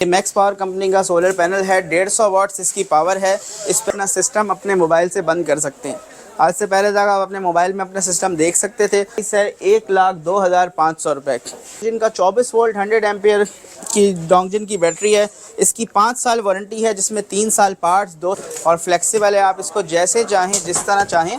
Max power company का solar panel है, 150 watts इसकी पावर है। इस पर अपना सिस्टम अपने मोबाइल से बंद कर सकते हैं। आज से पहले तक आप अपने मोबाइल में अपना सिस्टम देख सकते थे। इस है 1,02,500 रुपये जिनका 24 वोल्ट 100 एम्पियर की डोंगजिन की बैटरी है। इसकी 5 साल वारंटी है, जिसमें 3 साल पार्ट्स दो और फ्लेक्सिबल है। आप इसको जैसे चाहें जिस तरह चाहें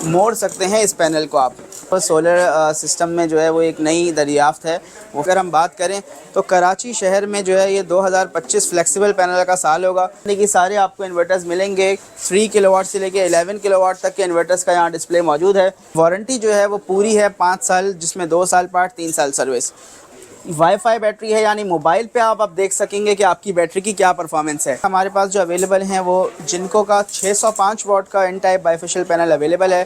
मोड़ सकते हैं इस पैनल को आप। तो सोलर सिस्टम में जो है वो एक नई दरियाफ्त है। वो अगर हम बात करें तो कराची शहर में जो है ये 2025 फ्लेक्सिबल पैनल का साल होगा। यानी कि सारे आपको इन्वर्टर्स मिलेंगे। 3 किलोवाट से लेके 11 किलोवाट तक के इन्वर्टर्स का यहाँ डिस्प्ले मौजूद है। वारंटी जो है वो पूरी है 5 साल, जिसमें 2 साल पार्ट 3 साल सर्विस। वाईफाई बैटरी है, यानी मोबाइल पे आप देख सकेंगे कि आपकी बैटरी की क्या परफॉर्मेंस है। हमारे पास जो अवेलेबल हैं वो जिनको का 605 वाट का N type bifacial panel available है।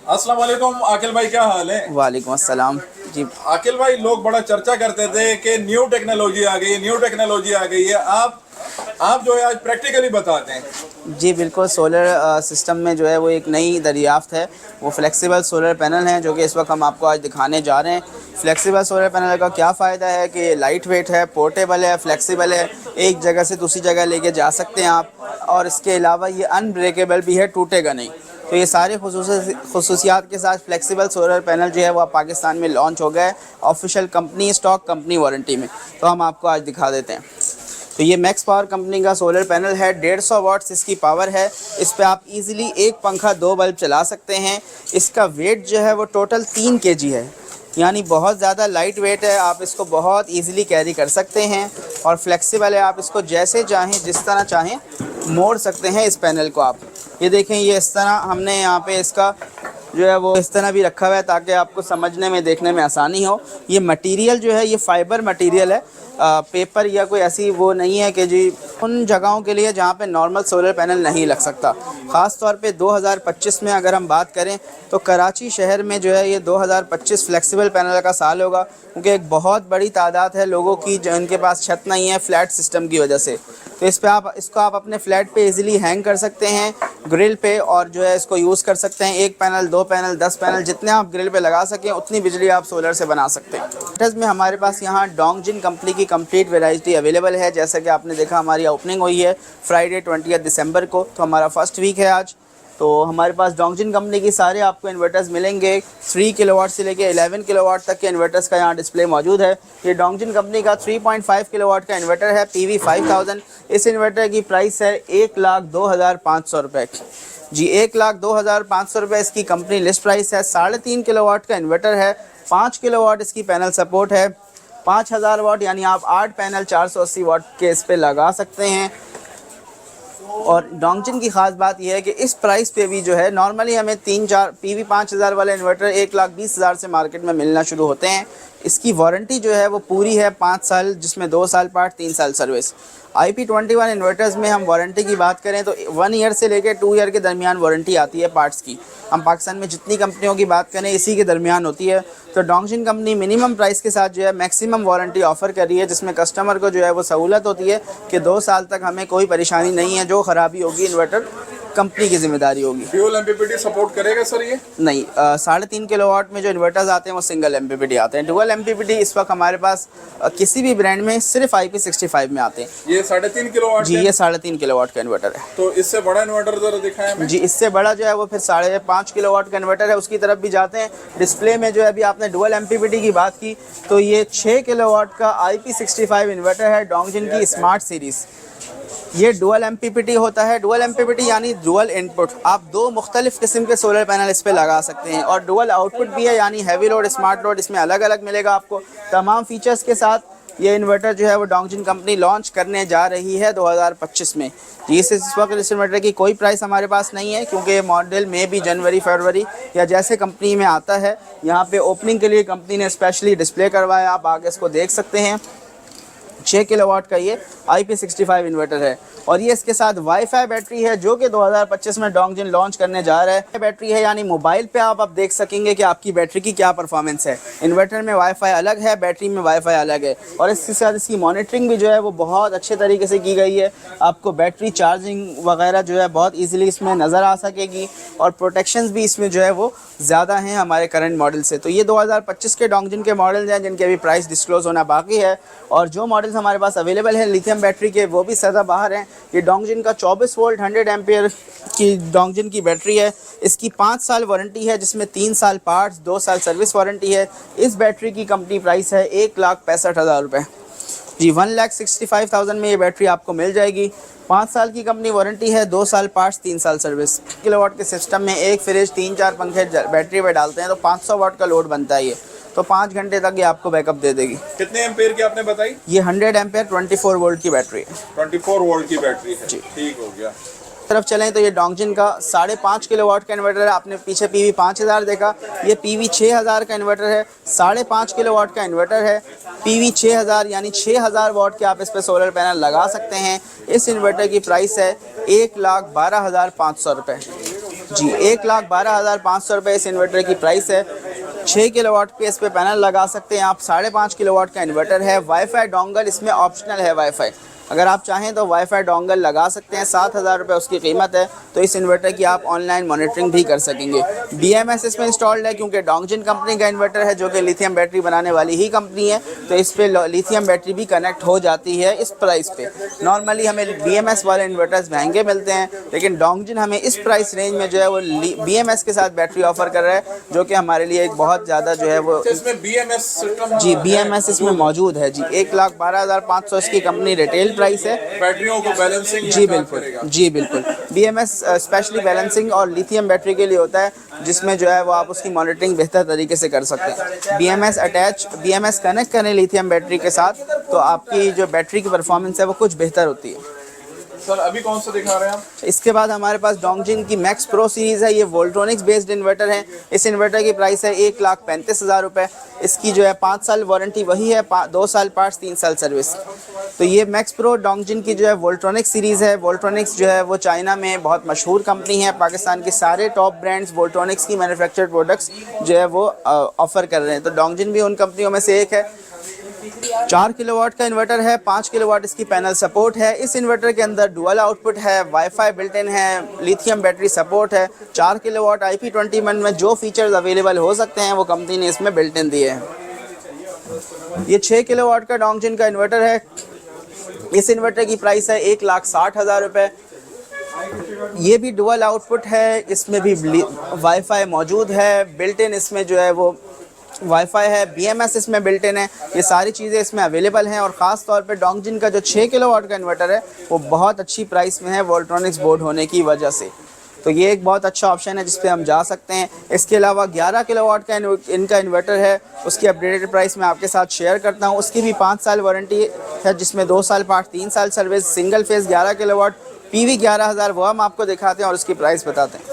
अस्सलाम वालेकुम आकिल भाई, क्या हाल है? वालेकुम अस्सलाम जी। आकिल भाई, लोग बड़ा चर्चा करते थे कि न्यू टेक्नोलॉजी आ गई है, न्यू टेक्नोलॉजी आ गई है। आप जो है आज प्रैक्टिकली बताते हैं। जी बिल्कुल, सोलर सिस्टम में जो है वो एक नई दरियाफ्त है। वो फ्लेक्सिबल सोलर पैनल हैं, जो कि इस वक्त हम आपको आज दिखाने जा रहे हैं। फ्लेक्सिबल सोलर पैनल का क्या फ़ायदा है कि लाइट वेट है, पोर्टेबल है, फ्लेक्सिबल है, एक जगह से दूसरी जगह लेके जा सकते हैं आप। और इसके अलावा ये अनब्रेकेबल भी है, टूटेगा नहीं। तो ये सारे खसूसियात के साथ फ्लेक्सिबल सोलर पैनल जो है वो पाकिस्तान में लॉन्च हो गया है official company stock company warranty में। तो हम आपको आज दिखा देते हैं। तो ये मैक्स पावर कंपनी का सोलर पैनल है, 150 वाट्स इसकी पावर है। इस पे आप इजीली एक पंखा 2 बल्ब चला सकते हैं। इसका वेट जो है वो टोटल 3 kg है, यानी बहुत ज़्यादा लाइट वेट है। आप इसको बहुत इजीली कैरी कर सकते हैं और फ्लेक्सिबल है। आप इसको जैसे चाहें जिस तरह चाहें मोड़ सकते हैं इस पैनल को आप। ये देखें, ये इस तरह हमने यहाँ पे इसका जो है वो इस तरह भी रखा हुआ है ताकि आपको समझने में देखने में आसानी हो। ये मटेरियल जो है ये फाइबर मटेरियल है, पेपर या कोई ऐसी वो नहीं है कि जी उन जगहों के लिए जहाँ पे नॉर्मल सोलर पैनल नहीं लग सकता। ख़ास तौर पे 2025 में अगर हम बात करें तो कराची शहर में जो है ये 2025 फ्लेक्सिबल पैनल का साल होगा, क्योंकि एक बहुत बड़ी तादाद है लोगों की जिनके पास छत नहीं है फ्लैट सिस्टम की वजह से। तो इसको आप अपने फ्लैट पे इजीली हैंग कर सकते हैं ग्रिल पे, और जो है इसको यूज़ कर सकते हैं। 1 पैनल 2 पैनल 10 पैनल जितने आप ग्रिल पे लगा सकें उतनी बिजली आप सोलर से बना सकते हैं। में हमारे पास यहाँ डोंगजिन कंपनी की कंप्लीट वैरायटी अवेलेबल है। जैसा कि आपने देखा हमारी ओपनिंग हुई है फ्राइडे 20 दिसंबर को, तो हमारा फर्स्ट वीक है आज। तो हमारे पास डोंगजिन कंपनी की सारे आपको इन्वर्टर्स मिलेंगे। 3 किलोवाट से लेके 11 किलोवाट तक के इन्वर्टर्स का यहाँ डिस्प्ले मौजूद है। ये डोंगजिन कंपनी का 3.5 किलोवाट का इन्वर्टर है, PV 5000। इस इन्वर्टर की प्राइस है 1,02,500 रुपये जी। 1,02,500 रुपये इसकी कंपनी लिस्ट प्राइस है। 3.5 किलोवाट का इन्वर्टर है, 5 किलोवाट इसकी पैनल सपोर्ट है। 5000 वाट यानी आप 8 पैनल 480 वाट के इस पे लगा सकते हैं। और डोंगजिन की ख़ास बात यह है कि इस प्राइस पे भी जो है नॉर्मली हमें 3-4 PV 5000 वाले इन्वर्टर 1,20,000 से मार्केट में मिलना शुरू होते हैं। इसकी वारंटी जो है वो पूरी है 5 साल, जिसमें 2 साल पार्ट 3 साल सर्विस। IP21 इन्वर्टर्स में हम वारंटी की बात करें तो 1 ईयर से लेकर 2 ईयर के दरमियान वारंटी आती है पार्ट्स की। हम पाकिस्तान में जितनी कंपनियों की बात करें इसी के दरमियान होती है। तो डोंगजिन कंपनी मिनिमम प्राइस के साथ जो है मैक्सिमम वारंटी ऑफ़र कर रही है, जिसमें कस्टमर को जो है वो सहूलत होती है कि 2 साल तक हमें कोई परेशानी नहीं है। जो ख़राबी होगी इन्वर्टर कंपनी की जिम्मेदारी होगी। ड्यूल MPPT सपोर्ट करेगा सर ये? नहीं, 3.5 किलोवाट में जो इन्वर्टर्स आते हैं वो सिंगल MPPT आते हैं। डुअल MPPT इस वक्त हमारे पास किसी भी ब्रांड में सिर्फ IP65 में आते हैं। ये 3.5 किलोवाट जी, ये 3.5 किलोवाट का इन्वर्टर है। तो इससे बड़ा इन्वर्टर जरा दिखाएं हमें। जी, इससे बड़ा जो है वो फिर 5.5 किलोवाट का इन्वर्टर है, उसकी तरफ भी जाते हैं। डिस्प्ले में जो है अभी आपने डुअल MPPT की बात की तो ये 6 किलोवाट का IP65 इन्वर्टर है डोंगजिन की स्मार्ट सीरीज़। ये डुअल MPPT होता है। डुअल MPPT यानी डुअल इनपुट। आप 2 मुख्तलिफ किस्म के सोलर पैनल इस पे लगा सकते हैं, और डुअल आउटपुट भी है, यानी हैवी लोड स्मार्ट लोड इसमें अलग अलग मिलेगा आपको। तमाम फीचर्स के साथ ये इन्वर्टर जो है वो डोंगजिन कंपनी लॉन्च करने जा रही है 2025 में। इस वक्त इस इन्वर्टर की कोई प्राइस हमारे पास नहीं है, क्योंकि ये मॉडल में भी जनवरी फरवरी या जैसे कंपनी में आता है। यहाँ पे ओपनिंग के लिए कंपनी ने स्पेशली डिस्प्ले करवाया, आप आगे इसको देख सकते हैं। 6 किलोवाट का ये IP65 इन्वर्टर है, और ये इसके साथ वाईफाई बैटरी है जो कि 2025 में डोंगजिन लॉन्च करने जा रहा है। बैटरी है, यानी मोबाइल पे आप देख सकेंगे कि आपकी बैटरी की क्या परफॉर्मेंस है। इन्वर्टर में वाईफाई अलग है, बैटरी में वाईफाई अलग है, और इसके साथ इसकी मॉनिटरिंग भी जो है वो बहुत अच्छे तरीके से की गई है। आपको बैटरी चार्जिंग वगैरह जो है बहुत ईजिली इसमें नज़र आ सकेगी, और प्रोटेक्शंस भी इसमें जो है वो ज़्यादा हैं हमारे करंट मॉडल से। तो ये 2025 के डोंगजिन के मॉडल्स हैं जिनके अभी प्राइस डिस्क्लोज़ होना बाकी है, और जो मॉडल्स हमारे पास अवेलेबल है लिथियम बैटरी के, वो भी सदा बाहर हैं। ये डोंगजिन का 24 वोल्ट 100 एम्पियर की डोंगजिन की बैटरी है। इसकी 5 साल वारंटी है, जिसमें 3 साल पार्ट्स, 2 साल सर्विस वारंटी है। इस बैटरी की कंपनी प्राइस है 1,65,000 रुपये जी। 1,65,000 में ये बैटरी आपको मिल जाएगी। 5 साल की कंपनी वारंटी है, 2 साल पार्ट्स, 3 साल सर्विस। किलोवाट के सिस्टम में एक फ्रिज, 3-4 पंखे बैटरी पे डालते हैं तो 500 वाट का लोड बनता है ये, तो 5 घंटे तक ये आपको बैकअप दे देगी। कितने एम्पेयर की आपने बताई? ये 100 एम्पेयर 24 वोल्ट की बैटरी है। 24 वोल्ट की बैटरी है जी। ठीक हो गया। तरफ चलें तो ये डोंगजिन का 5.5 किलोवाट का इन्वर्टर है। आपने पीछे PV 5000 देखा, ये PV 6000 का इन्वर्टर है। 5.5 किलोवाट का इन्वर्टर है, PV 6000 यानी 6000 वाट के आप इस पे सोलर पैनल लगा सकते हैं। इस इन्वर्टर की प्राइस है 1,12,500 रुपये जी। 1,12,500 रुपये इस इन्वर्टर की प्राइस है। 6 किलोवाट पे इस पे पैनल लगा सकते हैं आप। 5.5 किलोवाट का इन्वर्टर है। वाईफाई डोंगल इसमें ऑप्शनल है। वाईफाई अगर आप चाहें तो वाईफाई डोंगल लगा सकते हैं। 7,000 रुपये उसकी कीमत है। तो इस इन्वर्टर की आप ऑनलाइन मॉनिटरिंग भी कर सकेंगे। BMS इसमें इंस्टॉल्ड है, क्योंकि डोंगजिन कंपनी का इन्वर्टर है जो कि लिथियम बैटरी बनाने वाली ही कंपनी है, तो इस पर लिथियम बैटरी भी कनेक्ट हो जाती है इस प्राइस पे। नॉर्मली हमें BMS वाले इन्वर्टर्स महंगे मिलते हैं, लेकिन डोंगजिन हमें इस प्राइस रेंज में जो है वो BMS के साथ बैटरी ऑफर कर रहा है, जो कि हमारे लिए एक बहुत ज़्यादा जो है वो इसमें BMS सिस्टम जी BMS इसमें मौजूद है जी। 1,12,500 इसकी कंपनी रिटेल प्राइस है। बैटरियों को बैलेंसिंग जी बिल्कुल BMS स्पेशली बैलेंसिंग और लिथियम बैटरी के लिए होता है, जिसमें जो है वो आप उसकी मॉनिटरिंग बेहतर तरीके से कर सकते हैं। BMS कनेक्ट करें लिथियम बैटरी के साथ, तो आपकी जो बैटरी की परफॉर्मेंस है वो कुछ बेहतर होती है। सर अभी कौन सा दिखा रहे हैं आप? इसके बाद हमारे पास डोंगजिन की मैक्स प्रो सीरीज़ है। ये वोल्ट्रॉनिक्स बेस्ड इन्वर्टर है। इस इन्वर्टर की प्राइस है 1,35,000 रुपये। इसकी जो है 5 साल वारंटी वही है, 2 साल पार्ट्स, 3 साल सर्विस। तो ये मैक्स प्रो डोंगजिन की जो है वोल्ट्रॉनिक्स सीरीज़ है। वोल्ट्रॉनिक्स जो है वो चाइना में बहुत मशहूर कंपनी है। पाकिस्तान के सारे टॉप ब्रांड्स वोल्ट्रॉनिक्स की मैन्युफैक्चर्ड प्रोडक्ट्स जो है वो ऑफ़र कर रहे हैं, तो डोंगजिन भी उन कंपनियों में से एक है। 4 किलोवाट का इन्वर्टर है, 5 किलोवाट इसकी पैनल सपोर्ट है। इस इन्वर्टर के अंदर डुअल आउटपुट है, वाईफाई बिल्ट इन है, लिथियम बैटरी सपोर्ट है। 4 किलोवाट IP21 में जो फीचर्स अवेलेबल हो सकते हैं वो कंपनी ने इसमें बिल्ट इन दिए हैं। ये 6 किलोवाट का डोंगजिन का इन्वर्टर है। इस इन्वर्टर की प्राइस है 1,60,000 रुपये। ये भी डुअल आउटपुट है, इसमें भी वाईफाई मौजूद है, बिल्ट इन इसमें जो है वो वाईफाई है, BMS इसमें बिल्ट इन है। ये सारी चीज़ें इसमें अवेलेबल हैं। और ख़ास तौर पे डोंगजिन का जो 6 किलोवाट का इन्वर्टर है वो बहुत अच्छी प्राइस में है वोल्ट्रॉनिक्स बोर्ड होने की वजह से, तो ये एक बहुत अच्छा ऑप्शन है जिस पे हम जा सकते हैं। इसके अलावा 11 किलोवाट का इनका इन्वर्टर है, उसकी अपडेटेड प्राइस मैं आपके साथ शेयर करता हूँ। उसकी भी 5 साल वारंटी है, जिसमें 2 साल पार्ट, 3 साल service. Single phase 11 kilowatt PV 11,000 वो हम आपको दिखाते हैं और उसकी प्राइस बताते हैं।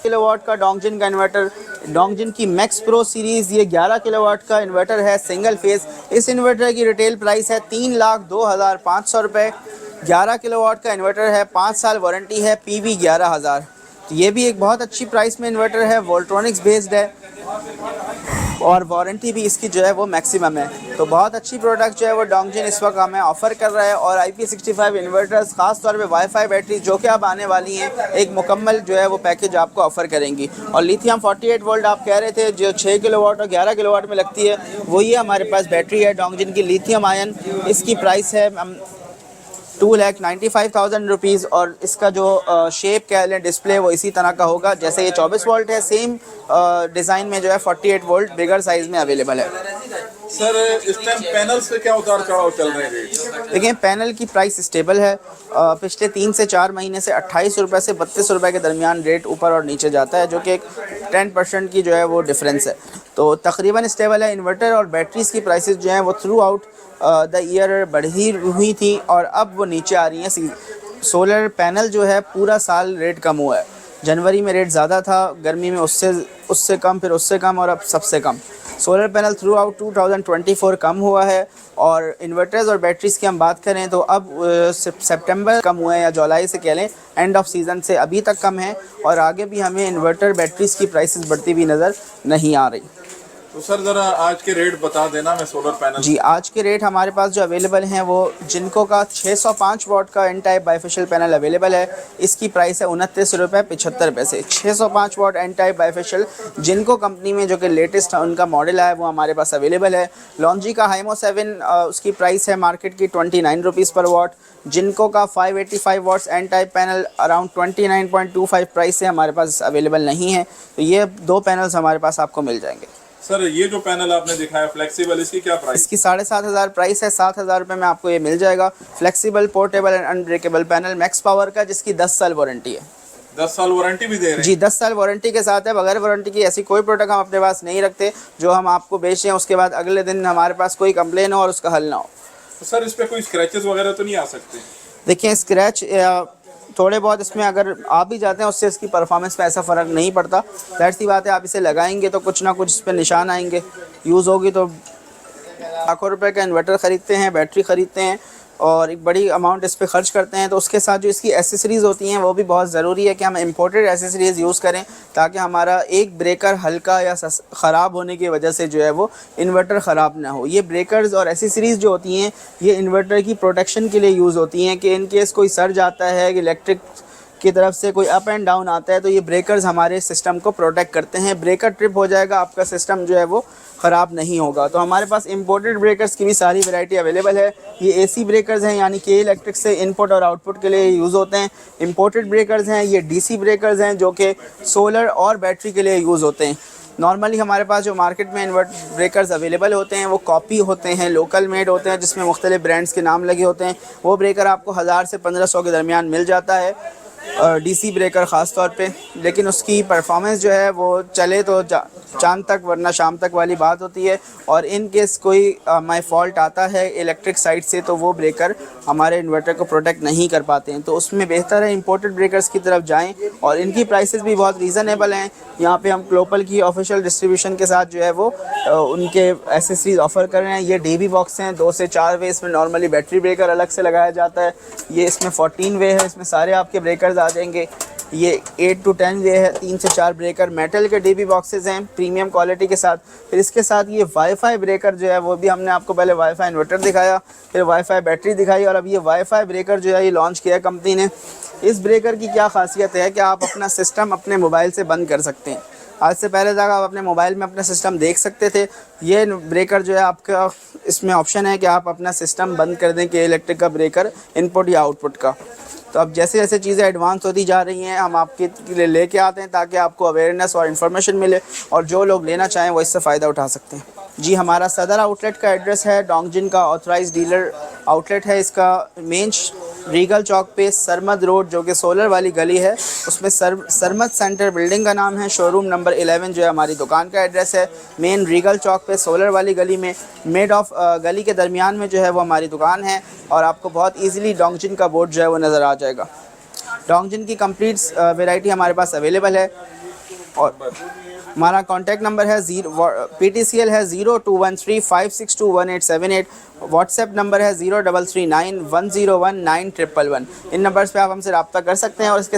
किलोवाट का डोंगजिन का इन्वर्टर, डोंगजिन की मैक्स प्रो सीरीज़, ये 11 किलोवाट का इन्वर्टर है सिंगल फेज़। इस इन्वर्टर की रिटेल प्राइस है 3,02,500 रुपये। 11 किलोवाट का इन्वर्टर है, 5 साल वारंटी है, PV 11,000। तो ये भी एक बहुत अच्छी प्राइस में इन्वर्टर है, वोल्ट्रॉनिक्स बेस्ड है और वारंटी भी इसकी जो है वो मैक्सिमम है। तो बहुत अच्छी प्रोडक्ट जो है वो डोंगजिन इस वक्त हमें ऑफ़र कर रहा है। और IP65 इन्वर्टर्स, ख़ास तौर पे वाईफाई बैटरी जो कि अब आने वाली हैं, एक मुकम्मल जो है वो पैकेज आपको ऑफ़र करेंगी। और लिथियम 48 वोल्ट आप कह रहे थे जो 6 किलोवाट और 11 किलोवाट में लगती है, वही हमारे पास बैटरी है डोंगजिन की लिथियम आयन। इसकी प्राइस है 2,95,000 रुपीज़। और इसका जो शेप कह लें, डिस्प्ले, वो इसी तरह का होगा जैसे ये 24 वोल्ट है। सेम डिज़ाइन में जो है 48 वोल्ट बिगर साइज़ में अवेलेबल है। सर इस टाइम पैनल्स पे क्या उतार चढ़ाव चल रहे हैं? देखिए पैनल की प्राइस स्टेबल है। पिछले 3 से 4 महीने से 28 रुपये से 32 रुपये के दरमियान रेट ऊपर और नीचे जाता है, जो कि एक 10% की जो है वो डिफरेंस है। तो तकरीबन स्टेबल है। इन्वर्टर और बैटरीज़ की प्राइसेस जो हैं वो थ्रू आउट द ईयर बढ़ी हुई थी और अब वो नीचे आ रही हैं। सोलर पैनल जो है पूरा साल रेट कम हुआ है। जनवरी में रेट ज़्यादा था, गर्मी में उससे कम, फिर उससे कम और अब सबसे कम। सोलर पैनल थ्रू आउट 2024 कम हुआ है। और इन्वर्टर्स और बैटरीज़ की हम बात करें तो अब सितंबर कम हुए हैं, या जुलाई से कह लें, एंड ऑफ सीज़न से अभी तक कम है। और आगे भी हमें इन्वर्टर बैटरीज़ की प्राइसेस बढ़ती हुई नज़र नहीं आ रही। तो सर ज़रा आज के रेट बता देना मैं सोलर पैनल। जी, आज के रेट हमारे पास जो अवेलेबल हैं वो जिनको का 605 वॉट का N type bifacial panel available है। इसकी प्राइस है 29 रुपये 75 पैसे। 605 वॉट एन टाइप बाइफेशियल जिनको कंपनी में जो कि लेटेस्ट उनका मॉडल है वो हमारे पास अवेलेबल है। लॉन्जी का हाइमो 7 उसकी प्राइस है मार्केट की 29 रुपीज़ पर वॉट। जिनको का 585 watts N type panel around 29.25 price से हमारे पास अवेलेबल नहीं है। तो ये दो पैनल्स हमारे पास आपको मिल जाएंगे। सर ये जो पैनल आपने दिखाया फ्लेक्सिबल, इसकी क्या प्राइस? इसकी 7,500 प्राइस है। 7,000 रुपये में आपको ये मिल जाएगा। Flexible portable and unbreakable panel max power का, जिसकी 10 साल वारंटी है। 10 साल वारंटी भी दे रहे हैं? जी, 10 साल वारंटी के साथ है। बगैर वारंटी की ऐसी कोई प्रोडक्ट हम अपने पास नहीं रखते जो हम आपको बेचें उसके बाद अगले दिन हमारे पास कोई कंप्लेन हो और उसका हल ना हो। तो सर इस पर कोई स्क्रैचेस वगैरह तो नहीं आ सकते? देखिए, स्क्रैच थोड़े बहुत इसमें अगर आ भी जाते हैं उससे इसकी परफॉर्मेंस पे ऐसा फ़र्क नहीं पड़ता। ज़ाहिर सी बात है, आप इसे लगाएंगे तो कुछ ना कुछ इस पर निशान आएंगे। यूज़ होगी तो लाखों रुपए का इन्वर्टर ख़रीदते हैं, बैटरी ख़रीदते हैं और एक बड़ी अमाउंट इस पे खर्च करते हैं। तो उसके साथ जो इसकी एसेसरीज़ होती हैं वो भी बहुत ज़रूरी है कि हम इम्पोर्टेड एसेसरीज़ यूज़ करें ताकि हमारा एक ब्रेकर हल्का या ख़राब होने की वजह से जो है वो इन्वर्टर ख़राब ना हो। ये ब्रेकर्स और एसेसरीज़ जो होती हैं ये इन्वर्टर की प्रोटेक्शन के लिए यूज़ होती हैं कि इन केस कोई सर्ज आता है कि इलेक्ट्रिक की तरफ से कोई अप एंड डाउन आता है तो ये ब्रेकर्स हमारे सिस्टम को प्रोटेक्ट करते हैं। ब्रेकर ट्रिप हो जाएगा, आपका सिस्टम जो है वो ख़राब नहीं होगा। तो हमारे पास इंपोर्टेड ब्रेकर्स की भी सारी वैरायटी अवेलेबल है। ये एसी ब्रेकर्स हैं, यानी के इलेक्ट्रिक से इनपुट और आउटपुट के लिए यूज़ होते हैं। इंपोर्टेड ब्रेकर्स हैं। ये डीसी ब्रेकर्स हैं जो कि सोलर और बैटरी के लिए यूज़ होते हैं। नॉर्मली हमारे पास जो मार्केट में इन्वर्ट ब्रेकर्स अवेलेबल होते हैं वो कॉपी होते हैं, लोकल मेड होते हैं, जिसमें मुख्तलिफ ब्रांड्स के नाम लगे होते हैं। वो ब्रेकर आपको 1000 से 1500 के दरमियान मिल जाता है, डीसी ब्रेकर ख़ास तौर पे। लेकिन उसकी परफॉर्मेंस जो है वो चले तो चांद तक वरना शाम तक वाली बात होती है। और इन केस कोई माई फॉल्ट आता है इलेक्ट्रिक साइड से तो वो ब्रेकर हमारे इन्वर्टर को प्रोटेक्ट नहीं कर पाते हैं। तो उसमें बेहतर है इंपोर्टेड ब्रेकर्स की तरफ जाएं और इनकी प्राइसेस भी बहुत रीज़नेबल हैं। यहाँ पे हम ग्लोबल की ऑफिशियल डिस्ट्रीब्यूशन के साथ जो है वो उनके एसेसरीज ऑफ़र कर रहे हैं। ये डीबी बॉक्स हैं, 2 से 4 वे इसमें नॉर्मली बैटरी ब्रेकर अलग से लगाया जाता है। ये इसमें 14 वे है, इसमें सारे आपके ब्रेकर्स आ जाएंगे। ये 8 to 10 वे है, 3 से 4 ब्रेकर मेटल के डीबी बॉक्सेस हैं प्रीमियम क्वालिटी के साथ। फिर इसके साथ ये वाईफाई ब्रेकर जो है वो भी हमने आपको पहले वाईफाई इन्वर्टर दिखाया, फिर वाईफाई बैटरी दिखाई और अब ये वाईफाई ब्रेकर जो है ये लॉन्च किया है कंपनी ने। इस ब्रेकर की क्या खासियत है कि आप अपना सिस्टम अपने मोबाइल से बंद कर सकते हैं। आज से पहले तक आप अपने मोबाइल में अपना सिस्टम देख सकते थे। ये ब्रेकर जो है आपका इसमें ऑप्शन है कि आप अपना सिस्टम बंद कर दें कि इलेक्ट्रिक का ब्रेकर इनपुट या आउटपुट का। तो अब जैसे जैसे चीज़ें एडवांस होती जा रही हैं हम आपके लिए लेके आते हैं ताकि आपको अवेयरनेस और इन्फॉर्मेशन मिले और जो लोग लेना चाहें वो इससे फ़ायदा उठा सकते हैं। जी, हमारा सदर आउटलेट का एड्रेस है, डोंगजिन का ऑथराइज डीलर आउटलेट है। इसका मेन रीगल चौक पे सरमद रोड जो कि सोलर वाली गली है उसमें सरमद सेंटर बिल्डिंग का नाम है। शोरूम नंबर 11 जो है हमारी दुकान का एड्रेस है। मेन रीगल चौक पे सोलर वाली गली में मिड ऑफ गली के दरमियान में जो है वो हमारी दुकान है और आपको बहुत इजीली डोंगजिन का बोर्ड जो है वो नज़र आ जाएगा। डोंगजिन की कंप्लीट वैरायटी हमारे पास अवेलेबल है और हमारा कॉन्टैक्ट नंबर है PTCL है 021356217878। व्हाट्सएप नंबर है 0339101911। इन नंबर्स पे आप हमसे रब्ता कर सकते हैं और इसके